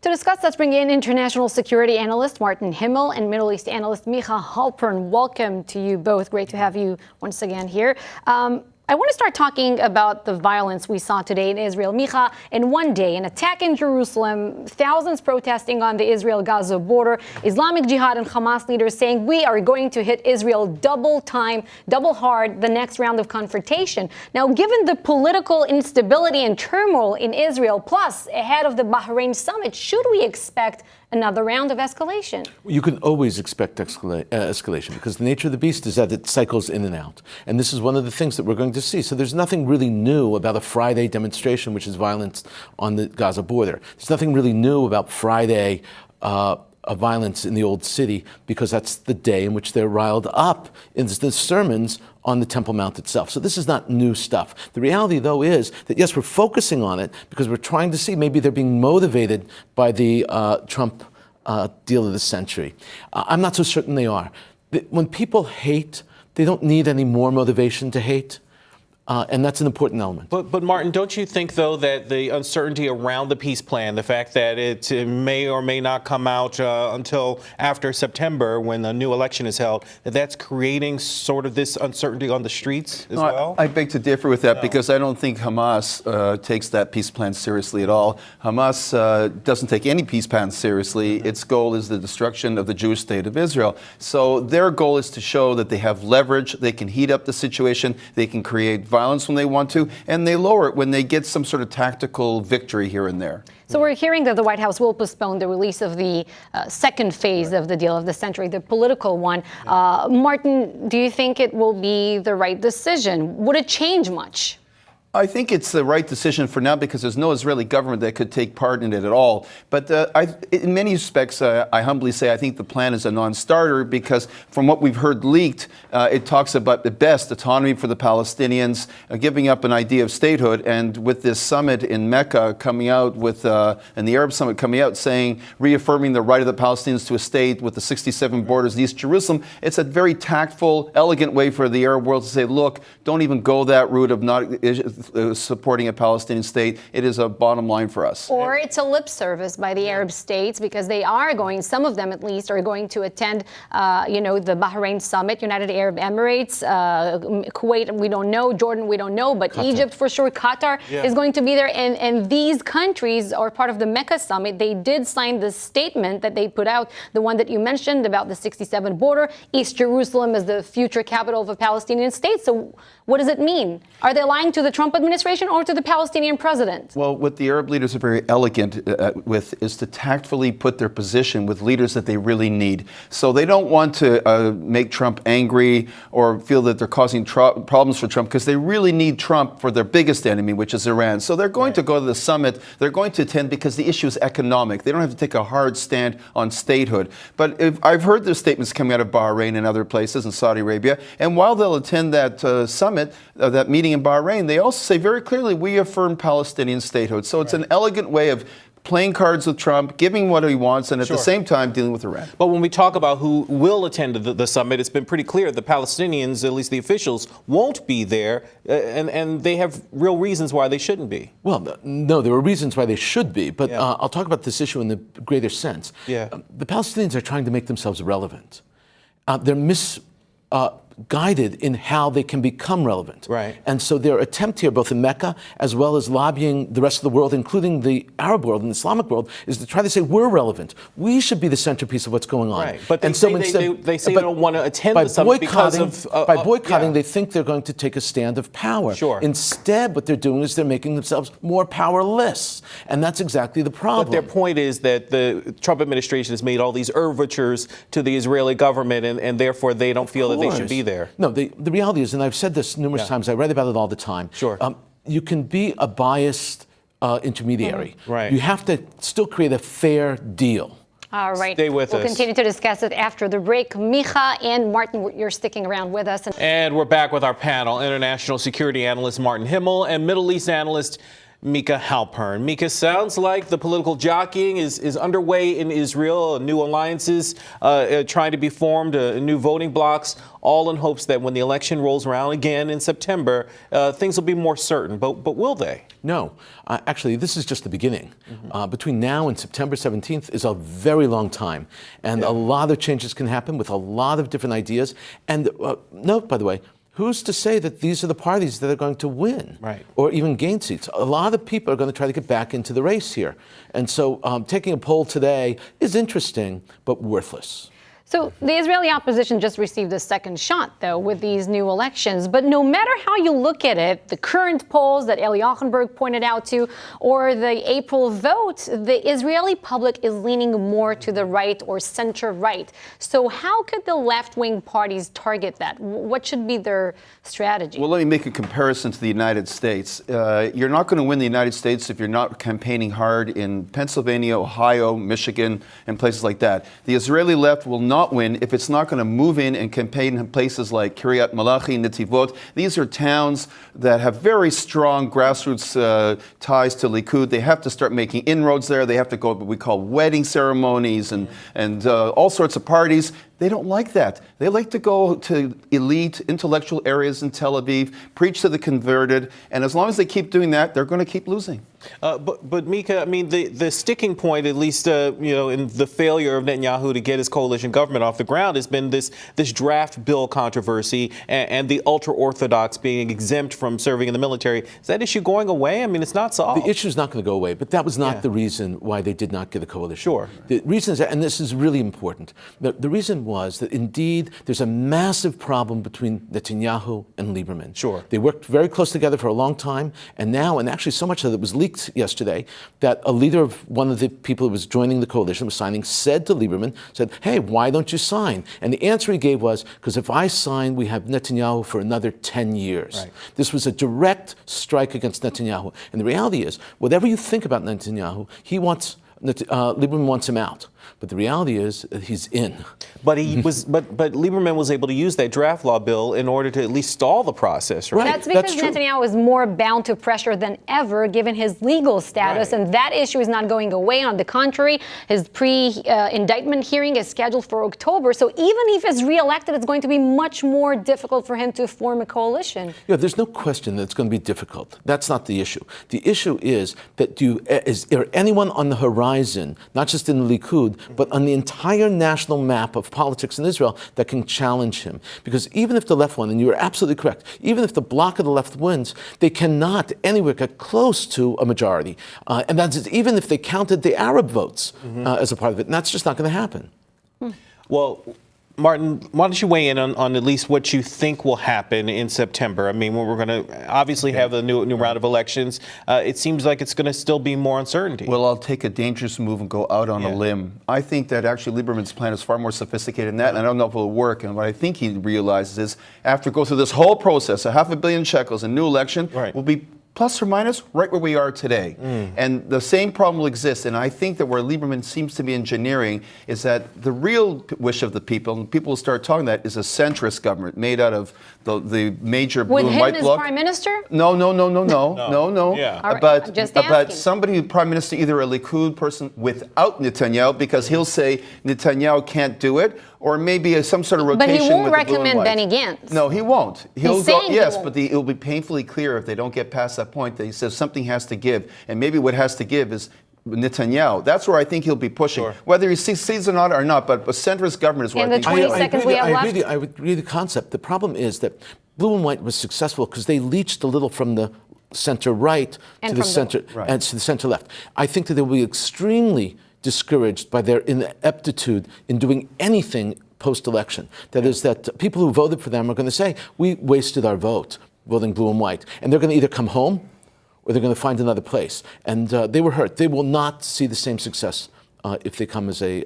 To discuss, let's bring in international security analyst Martin Himmel and Middle East analyst Micah Halpern. Welcome to you both. Great to have you once again here. I want to start talking about the violence we saw today in Israel. Micah, in one day, an attack in Jerusalem, thousands protesting on the Israel-Gaza border, Islamic Jihad and Hamas leaders saying we are going to hit Israel double time, double hard, the next round of confrontation. Now, given the political instability and turmoil in Israel, plus ahead of the Bahrain summit, should we expect another round of escalation? You can always expect escalation because the nature of the beast is that it cycles in and out. And this is one of the things that we're going to see. So there's nothing really new about a Friday demonstration, which is violence on the Gaza border. There's nothing really new about Friday violence in the Old City because that's the day in which they're riled up in the sermons on the Temple Mount itself. So this is not new stuff. The reality, though, is that, yes, we're focusing on it because we're trying to see maybe they're being motivated by the Trump deal of the century. I'm not so certain they are. When people hate, they don't need any more motivation to hate. And that's an important element. But Martin, don't you think, though, that the uncertainty around the peace plan, the fact that it may or may not come out until after September when a new election is held, that that's creating sort of this uncertainty on the streets as well? I beg to differ with that because I don't think Hamas takes that peace plan seriously at all. Hamas doesn't take any peace plan seriously. Its goal is the destruction of the Jewish state of Israel. So their goal is to show that they have leverage, they can heat up the situation, they can create violence when they want to, and they lower it when they get some sort of tactical victory here and there. So we're hearing that the White House will postpone the release of the second phase of the deal of the century, the political one. Martin, do you think it will be the right decision? Would it change much? I think it's the right decision for now because there's no Israeli government that could take part in it at all. But in many respects, I humbly say I think the plan is a non-starter because from what we've heard leaked, it talks about the best autonomy for the Palestinians, giving up an idea of statehood. And with this summit in Mecca coming out and the Arab summit coming out saying, reaffirming the right of the Palestinians to a state with the 67 borders in East Jerusalem, it's a very tactful, elegant way for the Arab world to say, look, don't even go that route of not supporting a Palestinian state. It is a bottom line for us. Or it's a lip service by the Arab states because they are going, some of them at least, are going to attend, the Bahrain summit, United Arab Emirates, Kuwait, we don't know, Jordan, we don't know, but Qatar. Egypt for sure, Qatar is going to be there. And these countries are part of the Mecca summit. They did sign the statement that they put out, the one that you mentioned about the 67 border, East Jerusalem as the future capital of a Palestinian state. So what does it mean? Are they lying to the Trump administration or to the Palestinian president? Well, what the Arab leaders are very elegant with is to tactfully put their position with leaders that they really need. So they don't want to make Trump angry or feel that they're causing problems for Trump because they really need Trump for their biggest enemy, which is Iran. So they're going to go to the summit. They're going to attend because the issue is economic. They don't have to take a hard stand on statehood. But I've heard the statements coming out of Bahrain and other places in Saudi Arabia. And while they'll attend that summit, that meeting in Bahrain, they also say very clearly, we affirm Palestinian statehood. So it's an elegant way of playing cards with Trump, giving what he wants, and at the same time dealing with Iran. But when we talk about who will attend the summit, it's been pretty clear the Palestinians, at least the officials, won't be there, and they have real reasons wwhy they shouldn't be. Well, no, there are reasons why they should be, but I'll talk about this issue in the greater sense. The Palestinians are trying to make themselves relevant. They're misguided in how they can become relevant. Right. And so their attempt here, both in Mecca as well as lobbying the rest of the world, including the Arab world and the Islamic world, is to try to say we're relevant. We should be the centerpiece of what's going on. Right. But they say they don't want to attend the summit because of... by boycotting, they think they're going to take a stand of power. Sure. Instead, what they're doing is they're making themselves more powerless. And that's exactly the problem. But their point is that the Trump administration has made all these overtures to the Israeli government, and therefore they don't feel that they should be there. No, the reality is, and I've said this numerous times, I write about it all the time. Sure. You can be a biased intermediary. Right. You have to still create a fair deal. All right. Stay with us. We'll continue to discuss it after the break. Micah and Martin, you're sticking around with us. And we're back with our panel, international security analyst Martin Himmel and Middle East analyst Micah Halpern. Micah, sounds like the political jockeying is underway in Israel. New alliances trying to be formed, new voting blocs, all in hopes that when the election rolls around again in September, things will be more certain. But will they? No. Actually, this is just the beginning. Between now and September 17th is a very long time. And a lot of changes can happen with a lot of different ideas. And note, by the way, who's to say that these are the parties that are going to win or even gain seats? A lot of people are going to try to get back into the race here. And so taking a poll today is interesting, but worthless. So the Israeli opposition just received a second shot, though, with these new elections. But no matter how you look at it, the current polls that Eli Yochenberg pointed out to, or the April vote, the Israeli public is leaning more to the right or center-right. So how could the left-wing parties target that? What should be their strategy? Well, let me make a comparison to the United States. You're not going to win the United States if you're not campaigning hard in Pennsylvania, Ohio, Michigan, and places like that. The Israeli left will not win if it's not going to move in and campaign in places like Kiryat Malachi, Netivot. These are towns that have very strong grassroots ties to Likud. They have to start making inroads there. They have to go to what we call wedding ceremonies and all sorts of parties. They don't like that. They like to go to elite intellectual areas in Tel Aviv, preach to the converted, and as long as they keep doing that, they're going to keep losing. But Micah, I mean, the sticking point, at least in the failure of Netanyahu to get his coalition government off the ground, has been this draft bill controversy and the ultra-Orthodox being exempt from serving in the military. Is that issue going away? I mean, it's not solved. The issue is not going to go away, but that was not the reason why they did not get a coalition. Sure. The reason is, and this is really important, the reason was that indeed there's a massive problem between Netanyahu and Lieberman. Sure. They worked very close together for a long time, and now, and actually so much that it was leaked yesterday, that a leader of one of the people who was joining the coalition, was signing, said to Lieberman, said, hey, why don't you sign? And the answer he gave was, because if I sign, we have Netanyahu for another 10 years. Right. This was a direct strike against Netanyahu. And the reality is, whatever you think about Netanyahu, Lieberman wants him out. But the reality is he's in. But he was, but Lieberman was able to use that draft law bill in order to at least stall the process, right? That's because That's Netanyahu is more bound to pressure than ever, given his legal status, and that issue is not going away. On the contrary, his pre-indictment hearing is scheduled for October. So even if he's reelected, it's going to be much more difficult for him to form a coalition. Yeah, there's no question that it's going to be difficult. That's not the issue. The issue is that is there anyone on the horizon, not just in the Likud, but on the entire national map of politics in Israel that can challenge him. Because even if the left won, and you are absolutely correct, even if the bloc of the left wins, they cannot anywhere get close to a majority. And that's even if they counted the Arab votes as a part of it. And that's just not going to happen. Well, Martin, why don't you weigh in on at least what you think will happen in September? I mean, when we're going to obviously have the new round of elections, it seems like it's going to still be more uncertainty. Well, I'll take a dangerous move and go out on a limb. I think that actually Lieberman's plan is far more sophisticated than that, and I don't know if it'll work. And what I think he realizes is after go through this whole process, $500 million shekels, a new election will be plus or minus right where we are today. And the same problem will exist. And I think that where Lieberman seems to be engineering is that the real wish of the people, and people will start talking that, is a centrist government made out of the major blue and white bloc. With him as prime minister? No. Yeah. All right, But, I'm just but asking. somebody, prime minister, either a Likud person without Netanyahu, because he'll say Netanyahu can't do it, or maybe some sort of rotation. But he won't with the blue and recommend white. Benny Gantz. No, he won't. He'll saying go, he yes, won't. but it'll be painfully clear if they don't get past that point that he says something has to give, and maybe what has to give is Netanyahu. That's where I think he'll be pushing, whether he sees it or not. But a centrist government is what In I the think. 20 seconds we have left. I agree the concept. The problem is that blue and white was successful because they leached a little from the center right to the center and to the center left. I think that they will be extremely discouraged by their ineptitude in doing anything post-election. That is that people who voted for them are going to say, we wasted our vote voting blue and white. And they're going to either come home or they're going to find another place. And they were hurt. They will not see the same success if they come as a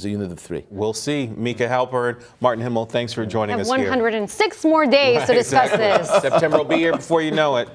unit of three. We'll see. Micah Halpern, Martin Himmel, thanks for joining us here. 106 more days to discuss this. September will be here before you know it.